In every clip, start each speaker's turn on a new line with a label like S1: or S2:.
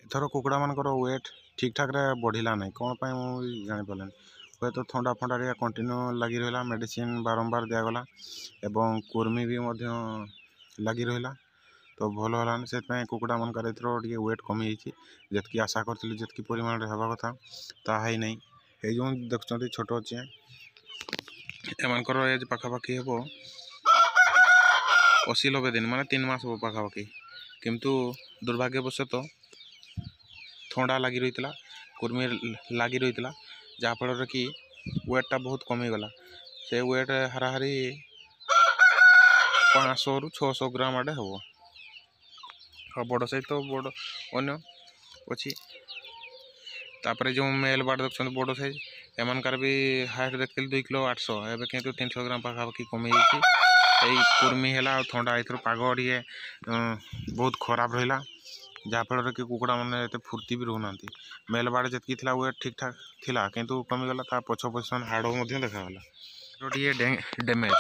S1: ଏଥର କୁକୁଡ଼ା ମାନଙ୍କର ୱେଟ୍ ଠିକ୍ ଠାକ୍ରେ ବଢ଼ିଲା ନାହିଁ, କ'ଣ ପାଇଁ ମୁଁ ଜାଣିପାରିଲିନି। ହୁଏତ ଥଣ୍ଡା ଫଣ୍ଡା ଟିକେ କଣ୍ଟିନ୍ୟू ଲାଗି ରହିଲା, ମେଡ଼ିସିନ୍ ବାରମ୍ବାର ଦିଆଗଲା ଏବଂ କୁର୍ମି ବି ମଧ୍ୟ ଲାଗି ରହିଲା, ତ ଭଲ ହେଲାନି। ସେଥିପାଇଁ କୁକୁଡ଼ା ମାନଙ୍କର ଏଥର ଟିକେ ୱେଟ୍ କମିଯାଇଛି। ଯେତିକି ଆଶା କରିଥିଲି, ଯେତିକି ପରିମାଣରେ ହେବା କଥା ତାହା ହେଇନାହିଁ। ଏଇ ଯେଉଁ ଦେଖୁଛନ୍ତି ଛୋଟ ଅଛି, ଏମାନଙ୍କର ଏଜ୍ ପାଖାପାଖି ହେବ 80-90 ଦିନ, ମାନେ 3 ମାସ ହେବ ପାଖାପାଖି। କିନ୍ତୁ ଦୁର୍ଭାଗ୍ୟବଶତଃ ଥଣ୍ଡା ଲାଗି ରହିଥିଲା, କୁର୍ମି ଲାଗି ରହିଥିଲା, ଯାହାଫଳରେ କି ୱେଟ୍ଟା ବହୁତ କମିଗଲା। ସେ ୱେଟ୍ ହାରାହାରି 500ରୁ 600 ଗ୍ରାମ ଆଡ଼େ ହେବ। ଆଉ ବଡ଼ ସାଇଜ୍ ତ ବଡ଼ ଅନ୍ୟ ଅଛି। ତାପରେ ଯେଉଁ ମେଲ୍ ବାର୍ଡ଼ ଦେଖୁଛନ୍ତି ବଡ଼ ସାଇଜ୍, ଏମାନଙ୍କର ବି ହାଇଟ୍ ଦେଖିଥିଲି 2 କିଲୋ 800, ଏବେ କିନ୍ତୁ 300 ଗ୍ରାମ ପାଖାପାଖି କମିଯାଇଛି। ଏଇ କୁର୍ମି ହେଲା ଆଉ ଥଣ୍ଡା, ଏଇଥର ପାଗ ଟିକେ ବହୁତ ଖରାପ ରହିଲା, ଯାହାଫଳରେ କି କୁକୁଡ଼ା ମାନେ ଏତେ ଫୁର୍ତ୍ତି ବି ରହୁନାହାନ୍ତି। ମେଲ୍ ବାର୍ଡ଼ ଯେତିକି ଥିଲା ୱେଟ୍ ଠିକ୍ ଠାକ୍ ଥିଲା, କିନ୍ତୁ କମିଗଲା। ତା ପଛ ପୋଜିସନ୍ ହାଡ଼ ମଧ୍ୟ ଦେଖାଗଲା। ଟିକେ ଡ୍ୟାମେଜ୍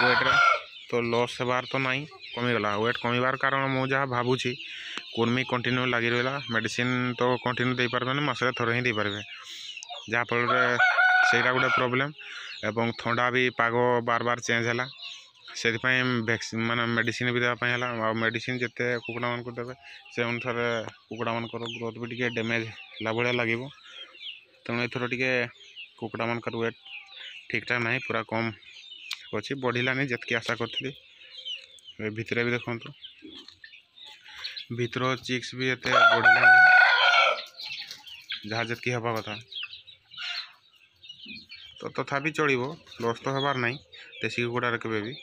S1: ୱେଟ୍ରେ ତ ଲସ୍ ହେବାର ତ ନାହିଁ, କମିଗଲା। ୱେଟ୍ କମିବାର କାରଣ ମୁଁ ଯାହା ଭାବୁଛି, କୁର୍ମି କଣ୍ଟିନ୍ୟୁ ଲାଗି ରହିଲା। ମେଡ଼ିସିନ୍ ତ କଣ୍ଟିନ୍ୟୁ ଦେଇପାରିବେନି, ମାସରେ ଥରେ ହିଁ ଦେଇପାରିବେ, ଯାହାଫଳରେ ସେଇଟା ଗୋଟେ ପ୍ରୋବ୍ଲେମ୍। ଏବଂ ଥଣ୍ଡା ବି ପାଗ ବାର ଚେଞ୍ଜ ହେଲା, ସେଥିପାଇଁ ମାନେ ମେଡ଼ିସିନ୍ ବି ଦେବା ପାଇଁ ହେଲା। ଆଉ ମେଡ଼ିସିନ୍ ଯେତେ କୁକୁଡ଼ାମାନଙ୍କୁ ଦେବେ, ସେ ଅନୁସାରେ କୁକୁଡ଼ାମାନଙ୍କର ଗ୍ରୋଥ୍ ବି ଟିକେ ଡ୍ୟାମେଜ୍ ହେଲା ଭଳିଆ ଲାଗିବ। ତେଣୁ ଏଥର ଟିକେ କୁକୁଡ଼ାମାନଙ୍କର ୱେଟ୍ ଠିକ୍ଠାକ୍ ନାହିଁ, ପୁରା କମ୍ ଅଛି, ବଢ଼ିଲାନି ଯେତିକି ଆଶା କରିଥିଲି। ଭିତରେ ବି ଦେଖନ୍ତୁ, ଭିତର ଚିକ୍ସ ବି ଏତେ ବଢ଼ିଲାନି ଯାହା ଯେତିକି ହେବା କଥା। ତ ତଥାପି ଚଳିବ, ଲସ୍ ତ ହେବାର ନାହିଁ ଦେଶୀ କୁକୁଡ଼ାରେ କେବେ ବି।